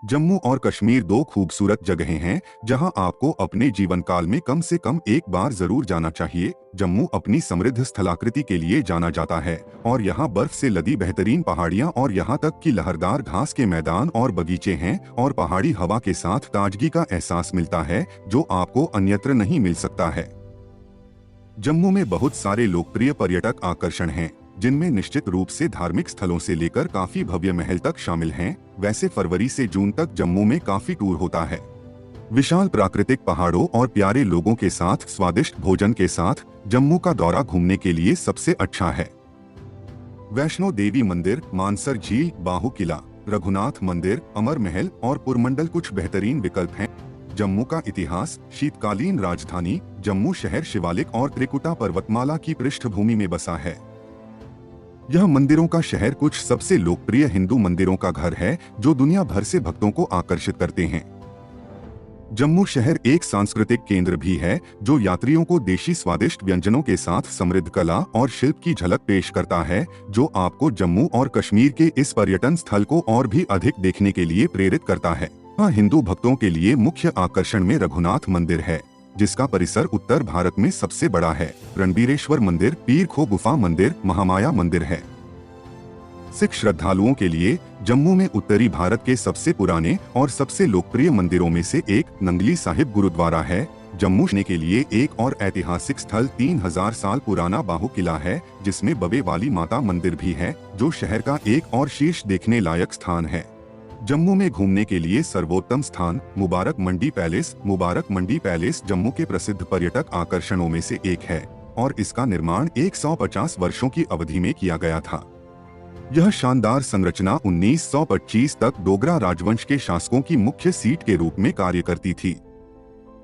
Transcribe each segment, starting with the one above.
जम्मू और कश्मीर दो खूबसूरत जगहें हैं जहां आपको अपने जीवन काल में कम से कम एक बार जरूर जाना चाहिए। जम्मू अपनी समृद्ध स्थलाकृति के लिए जाना जाता है और यहां बर्फ से लदी बेहतरीन पहाड़ियां और यहां तक कि लहरदार घास के मैदान और बगीचे हैं और पहाड़ी हवा के साथ ताजगी का एहसास मिलता है जो आपको अन्यत्र नहीं मिल सकता है। जम्मू में बहुत सारे लोकप्रिय पर्यटक आकर्षण हैं, जिनमें निश्चित रूप से धार्मिक स्थलों से लेकर काफी भव्य महल तक शामिल हैं। वैसे फरवरी से जून तक जम्मू में काफी टूर होता है। विशाल प्राकृतिक पहाड़ों और प्यारे लोगों के साथ स्वादिष्ट भोजन के साथ जम्मू का दौरा घूमने के लिए सबसे अच्छा है। वैष्णो देवी मंदिर, मानसर झील, बाहु किला, रघुनाथ मंदिर, अमर महल और पुरमंडल कुछ बेहतरीन विकल्प हैं। जम्मू का इतिहास, शीतकालीन राजधानी जम्मू शहर शिवालिक और त्रिकुटा पर्वतमाला की पृष्ठभूमि में बसा है। यह मंदिरों का शहर कुछ सबसे लोकप्रिय हिंदू मंदिरों का घर है जो दुनिया भर से भक्तों को आकर्षित करते हैं। जम्मू शहर एक सांस्कृतिक केंद्र भी है जो यात्रियों को देशी स्वादिष्ट व्यंजनों के साथ समृद्ध कला और शिल्प की झलक पेश करता है, जो आपको जम्मू और कश्मीर के इस पर्यटन स्थल को और भी अधिक देखने के लिए प्रेरित करता है। हाँ, हिंदू भक्तों के लिए मुख्य आकर्षण में रघुनाथ मंदिर है, जिसका परिसर उत्तर भारत में सबसे बड़ा है। रणबीरेश्वर मंदिर, पीर खो गुफा मंदिर, महामाया मंदिर है। सिख श्रद्धालुओं के लिए जम्मू में उत्तरी भारत के सबसे पुराने और सबसे लोकप्रिय मंदिरों में से एक नंगली साहिब गुरुद्वारा है। जम्मू के लिए एक और ऐतिहासिक स्थल 3000 साल पुराना बाहु किला है, जिसमें बबे वाली माता मंदिर भी है, जो शहर का एक और शीर्ष देखने लायक स्थान है। जम्मू में घूमने के लिए सर्वोत्तम स्थान मुबारक मंडी पैलेस। मुबारक मंडी पैलेस जम्मू के प्रसिद्ध पर्यटक आकर्षणों में से एक है और इसका निर्माण 150 वर्षों की अवधि में किया गया था। यह शानदार संरचना 1925 तक डोगरा राजवंश के शासकों की मुख्य सीट के रूप में कार्य करती थी।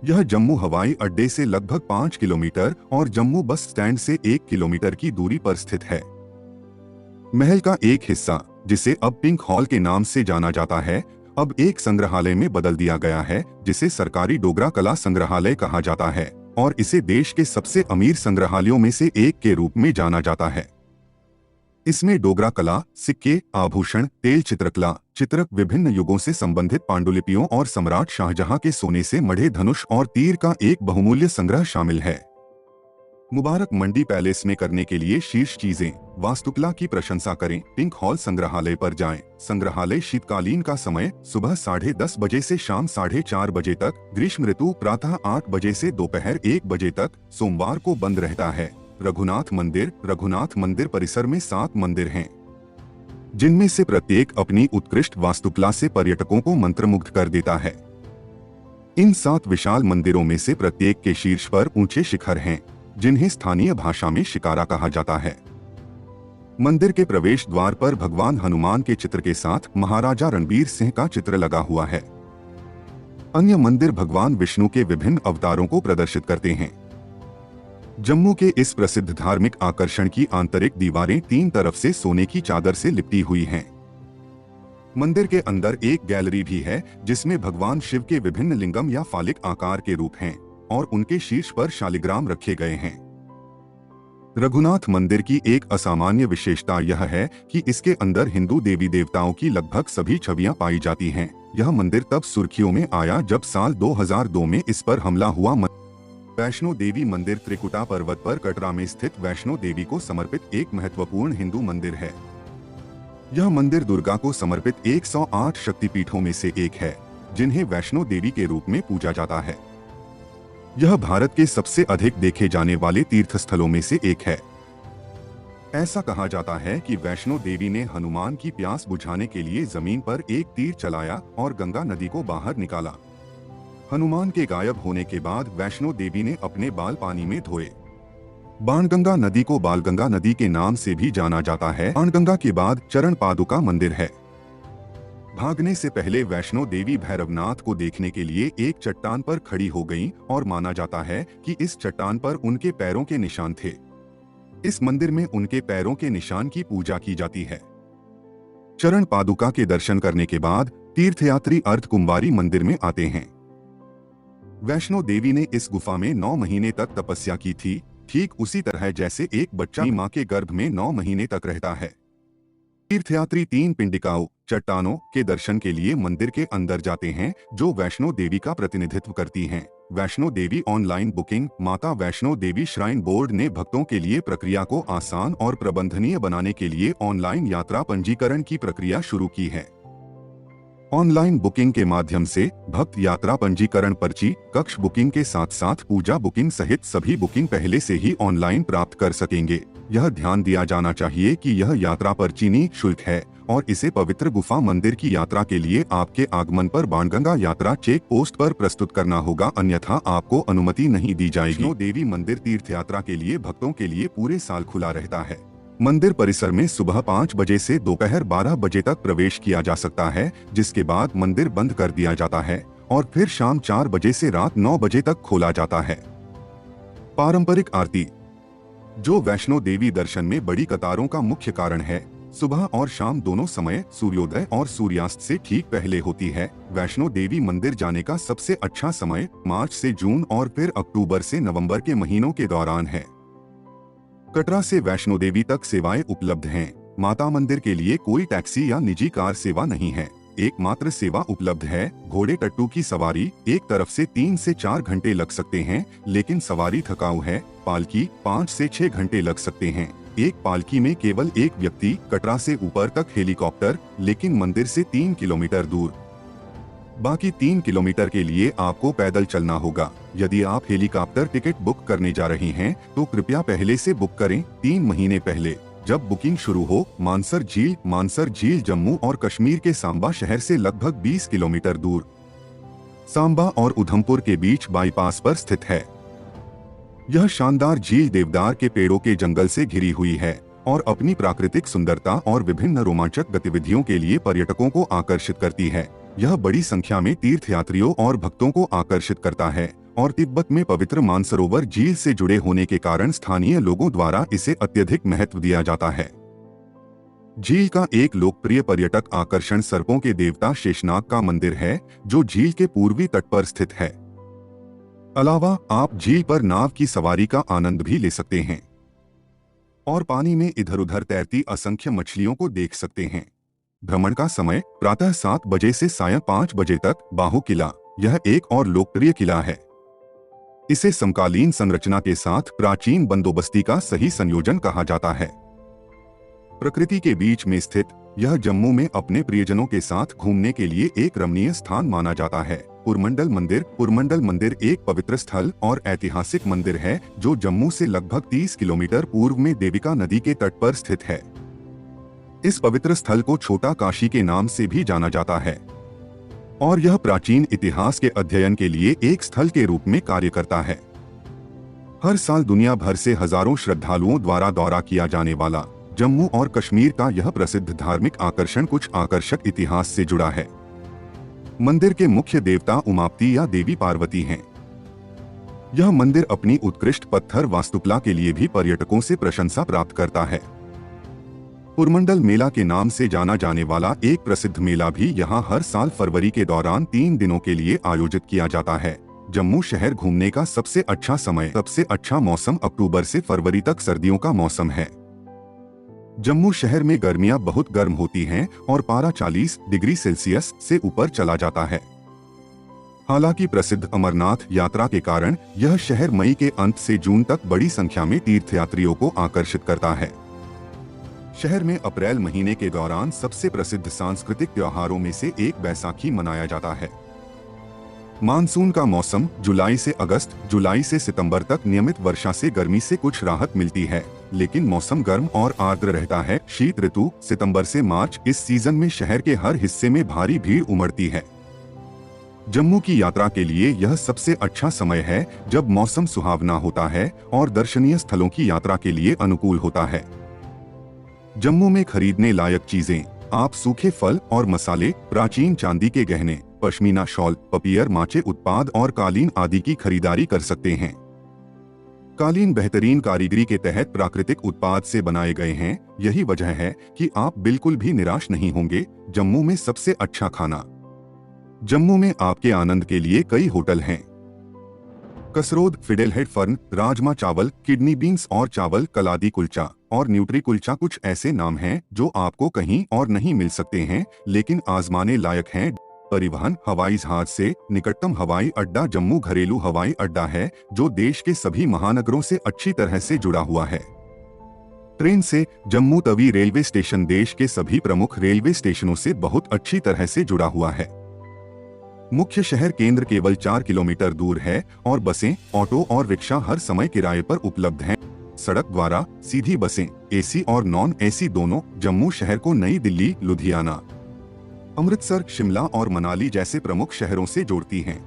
यह जम्मू हवाई अड्डे से लगभग 5 किलोमीटर और जम्मू बस स्टैंड से 1 किलोमीटर की दूरी पर स्थित है। महल का एक हिस्सा, जिसे अब पिंक हॉल के नाम से जाना जाता है, अब एक संग्रहालय में बदल दिया गया है, जिसे सरकारी डोगरा कला संग्रहालय कहा जाता है और इसे देश के सबसे अमीर संग्रहालयों में से एक के रूप में जाना जाता है। इसमें डोगरा कला, सिक्के, आभूषण, तेल चित्रकला, चित्रक, विभिन्न युगों से संबंधित पांडुलिपियों और सम्राट शाहजहां के सोने से मढ़े धनुष और तीर का एक बहुमूल्य संग्रह शामिल है। मुबारक मंडी पैलेस में करने के लिए शीर्ष चीजें। वास्तुकला की प्रशंसा करें, पिंक हॉल संग्रहालय पर जाएं। संग्रहालय शीतकालीन का समय सुबह 10:30 बजे से शाम 4:30 बजे तक, ग्रीष्म ऋतु प्रातः 8 बजे से दोपहर 1 बजे तक, सोमवार को बंद रहता है। रघुनाथ मंदिर परिसर में 7 मंदिर हैं, जिनमें से प्रत्येक अपनी उत्कृष्ट वास्तुकला से पर्यटकों को मंत्रमुग्ध कर देता है। इन 7 विशाल मंदिरों में से प्रत्येक के शीर्ष पर ऊंचे शिखर हैं, जिन्हें स्थानीय भाषा में शिकारा कहा जाता है। मंदिर के प्रवेश द्वार पर भगवान हनुमान के चित्र के साथ महाराजा रणबीर सिंह का चित्र लगा हुआ है। अन्य मंदिर भगवान विष्णु के विभिन्न अवतारों को प्रदर्शित करते हैं। जम्मू के इस प्रसिद्ध धार्मिक आकर्षण की आंतरिक दीवारें 3 तरफ से सोने की चादर से लिपटी हुई हैं। मंदिर के अंदर एक गैलरी भी है, जिसमें भगवान शिव के विभिन्न लिंगम या फालिक आकार के रूप हैं और उनके शीर्ष पर शालिग्राम रखे गए हैं। रघुनाथ मंदिर की एक असामान्य विशेषता यह है कि इसके अंदर हिंदू देवी देवताओं की लगभग सभी छवियां पाई जाती हैं। यह मंदिर तब सुर्खियों में आया जब साल 2002 में इस पर हमला हुआ। वैष्णो देवी मंदिर त्रिकुटा पर्वत पर कटरा में स्थित वैष्णो देवी को समर्पित एक महत्वपूर्ण हिंदू मंदिर है। यह मंदिर दुर्गा को समर्पित 108 शक्तिपीठों में से एक है, जिन्हें वैष्णो देवी के रूप में पूजा जाता है। यह भारत के सबसे अधिक देखे जाने वाले तीर्थस्थलों में से एक है। ऐसा कहा जाता है कि वैष्णो देवी ने हनुमान की प्यास बुझाने के लिए जमीन पर एक तीर चलाया और गंगा नदी को बाहर निकाला। हनुमान के गायब होने के बाद वैष्णो देवी ने अपने बाल पानी में धोए। बाणगंगा नदी को बालगंगा नदी के नाम से भी जाना जाता है। बाणगंगा के बाद चरण पादुका मंदिर है। भागने से पहले वैष्णो देवी भैरवनाथ को देखने के लिए एक चट्टान पर खड़ी हो गईं और माना जाता है कि इस चट्टान पर उनके पैरों के निशान थे। इस मंदिर में उनके पैरों के निशान की पूजा की जाती है। चरण पादुका के दर्शन करने के बाद तीर्थयात्री अर्धकुंवारी मंदिर में आते हैं। वैष्णो देवी ने इस गुफा में 9 महीने तक तपस्या की थी, ठीक उसी तरह जैसे एक बच्चा मां के गर्भ में 9 महीने तक रहता है। तीर्थयात्री 3 पिंडिकाओं चट्टानों के दर्शन के लिए मंदिर के अंदर जाते हैं, जो वैष्णो देवी का प्रतिनिधित्व करती हैं। Vaishno Devi online booking. माता वैष्णो देवी श्राइन बोर्ड ने भक्तों के लिए प्रक्रिया को आसान और प्रबंधनीय बनाने के लिए ऑनलाइन यात्रा पंजीकरण की प्रक्रिया शुरू की है। ऑनलाइन बुकिंग के माध्यम से भक्त यात्रा पंजीकरण पर्ची, कक्ष बुकिंग के साथ साथ पूजा बुकिंग सहित सभी बुकिंग पहले से ही ऑनलाइन प्राप्त कर सकेंगे। यह ध्यान दिया जाना चाहिए कि यह यात्रा पर्ची निःशुल्क है और इसे पवित्र गुफा मंदिर की यात्रा के लिए आपके आगमन पर बाणगंगा यात्रा चेक पोस्ट पर प्रस्तुत करना होगा, अन्यथा आपको अनुमति नहीं दी जाएगी। वैष्णो देवी मंदिर तीर्थ यात्रा के लिए भक्तों के लिए पूरे साल खुला रहता है। मंदिर परिसर में सुबह 5 बजे से दोपहर 12 बजे तक प्रवेश किया जा सकता है, जिसके बाद मंदिर बंद कर दिया जाता है और फिर शाम 4 बजे से रात 9 बजे तक खोला जाता है। पारंपरिक आरती, जो वैष्णो देवी दर्शन में बड़ी कतारों का मुख्य कारण है, सुबह और शाम दोनों समय सूर्योदय और सूर्यास्त से ठीक पहले होती है। वैष्णो देवी मंदिर जाने का सबसे अच्छा समय मार्च से जून और फिर अक्टूबर से नवंबर के महीनों के दौरान है। कटरा से वैष्णो देवी तक सेवाएं उपलब्ध हैं। माता मंदिर के लिए कोई टैक्सी या निजी कार सेवा नहीं है। एकमात्र सेवा उपलब्ध है घोड़े टट्टू की सवारी। एक तरफ से 3 से 4 घंटे लग सकते हैं, लेकिन सवारी थकाऊ है। पालकी 5 से 6 घंटे लग सकते हैं। एक पालकी में केवल एक व्यक्ति। कटरा से ऊपर तक हेलीकॉप्टर, लेकिन मंदिर से 3 किलोमीटर दूर। बाकी 3 किलोमीटर के लिए आपको पैदल चलना होगा। यदि आप हेलीकॉप्टर टिकट बुक करने जा रहे हैं तो कृपया पहले से बुक करें, 3 महीने पहले। जब बुकिंग शुरू हो। मानसर झील जम्मू और कश्मीर के सांबा शहर से लगभग 20 किलोमीटर दूर सांबा और उधमपुर के बीच बाईपास पर स्थित है। यह शानदार झील देवदार के पेड़ों के जंगल से घिरी हुई है और अपनी प्राकृतिक सुंदरता और विभिन्न रोमांचक गतिविधियों के लिए पर्यटकों को आकर्षित करती है। यह बड़ी संख्या में तीर्थयात्रियों और भक्तों को आकर्षित करता है और तिब्बत में पवित्र मानसरोवर झील से जुड़े होने के कारण स्थानीय लोगों द्वारा इसे अत्यधिक महत्व दिया जाता है। झील का एक लोकप्रिय पर्यटक आकर्षण सर्पों के देवता शेषनाग का मंदिर है, जो झील के पूर्वी तट पर स्थित है। अलावा आप झील पर नाव की सवारी का आनंद भी ले सकते हैं और पानी में इधर उधर तैरती असंख्य मछलियों को देख सकते हैं। भ्रमण का समय प्रातः 7 बजे से सायं 5 बजे तक। बाहु किला, यह एक और लोकप्रिय किला है। इसे समकालीन संरचना के साथ प्राचीन बंदोबस्ती का सही संयोजन कहा जाता है। प्रकृति के बीच में स्थित यह जम्मू में अपने प्रियजनों के साथ घूमने के लिए एक रमणीय स्थान माना जाता है। पुरमंडल मंदिर एक पवित्र स्थल और ऐतिहासिक मंदिर है, जो जम्मू से लगभग 30 किलोमीटर पूर्व में देविका नदी के तट पर स्थित है। इस पवित्र स्थल को छोटा काशी के नाम से भी जाना जाता है और यह प्राचीन इतिहास के अध्ययन के लिए एक स्थल के रूप में कार्य करता है। हर साल दुनिया भर से हजारों श्रद्धालुओं द्वारा दौरा किया जाने वाला जम्मू और कश्मीर का यह प्रसिद्ध धार्मिक आकर्षण कुछ आकर्षक इतिहास से जुड़ा है। मंदिर के मुख्य देवता उमापति या देवी पार्वती हैं। यह मंदिर अपनी उत्कृष्ट पत्थर वास्तुकला के लिए भी पर्यटकों से प्रशंसा प्राप्त करता है। पुरमंडल मेला के नाम से जाना जाने वाला एक प्रसिद्ध मेला भी यहाँ हर साल फरवरी के दौरान 3 दिनों के लिए आयोजित किया जाता है। जम्मू शहर घूमने का सबसे अच्छा मौसम अक्टूबर से फरवरी तक सर्दियों का मौसम है। जम्मू शहर में गर्मियां बहुत गर्म होती हैं और पारा 40 डिग्री सेल्सियस से ऊपर चला जाता है। हालांकि प्रसिद्ध अमरनाथ यात्रा के कारण यह शहर मई के अंत से जून तक बड़ी संख्या में तीर्थयात्रियों को आकर्षित करता है। शहर में अप्रैल महीने के दौरान सबसे प्रसिद्ध सांस्कृतिक त्योहारों में से एक बैसाखी मनाया जाता है। मानसून का मौसम जुलाई से सितंबर तक नियमित वर्षा से गर्मी से कुछ राहत मिलती है, लेकिन मौसम गर्म और आर्द्र रहता है। शीत ऋतु सितंबर से मार्च, इस सीजन में शहर के हर हिस्से में भारी भीड़ उमड़ती है। जम्मू की यात्रा के लिए यह सबसे अच्छा समय है जब मौसम सुहावना होता है और दर्शनीय स्थलों की यात्रा के लिए अनुकूल होता है। जम्मू में खरीदने लायक चीजें, आप सूखे फल और मसाले, प्राचीन चांदी के गहने, पश्मीना शॉल, पपियर माचे उत्पाद और कालीन आदि की खरीदारी कर सकते हैं। कालीन बेहतरीन कारीगरी के तहत प्राकृतिक उत्पाद से बनाए गए हैं। यही वजह है कि आप बिल्कुल भी निराश नहीं होंगे। जम्मू में सबसे अच्छा खाना। जम्मू में आपके आनंद के लिए कई होटल हैं। कसरोद, फिडेलहेड फर्न, राजमा चावल, किडनी बीन्स और चावल, कलादी कुलचा और न्यूट्री कुलचा कुछ ऐसे नाम हैं जो आपको कहीं और नहीं मिल सकते हैं, लेकिन आजमाने लायक हैं। परिवहन हवाई जहाज से निकटतम हवाई अड्डा जम्मू घरेलू हवाई अड्डा है, जो देश के सभी महानगरों से अच्छी तरह से जुड़ा हुआ है। ट्रेन से जम्मू तवी रेलवे स्टेशन देश के सभी प्रमुख रेलवे स्टेशनों से बहुत अच्छी तरह से जुड़ा हुआ है। मुख्य शहर केंद्र केवल 4 किलोमीटर दूर है और बसें, ऑटो और रिक्शा हर समय किराए पर उपलब्ध हैं। सड़क द्वारा सीधी बसें एसी और नॉन एसी दोनों जम्मू शहर को नई दिल्ली, लुधियाना, अमृतसर, शिमला और मनाली जैसे प्रमुख शहरों से जोड़ती हैं।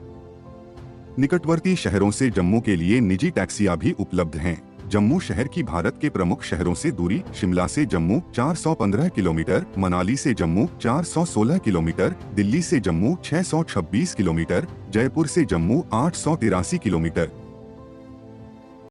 निकटवर्ती शहरों से जम्मू के लिए निजी टैक्सियां भी उपलब्ध हैं। जम्मू शहर की भारत के प्रमुख शहरों से दूरी: शिमला से जम्मू 415 किलोमीटर, मनाली से जम्मू 416 किलोमीटर, दिल्ली से जम्मू 626 किलोमीटर, जयपुर से जम्मू 883 किलोमीटर।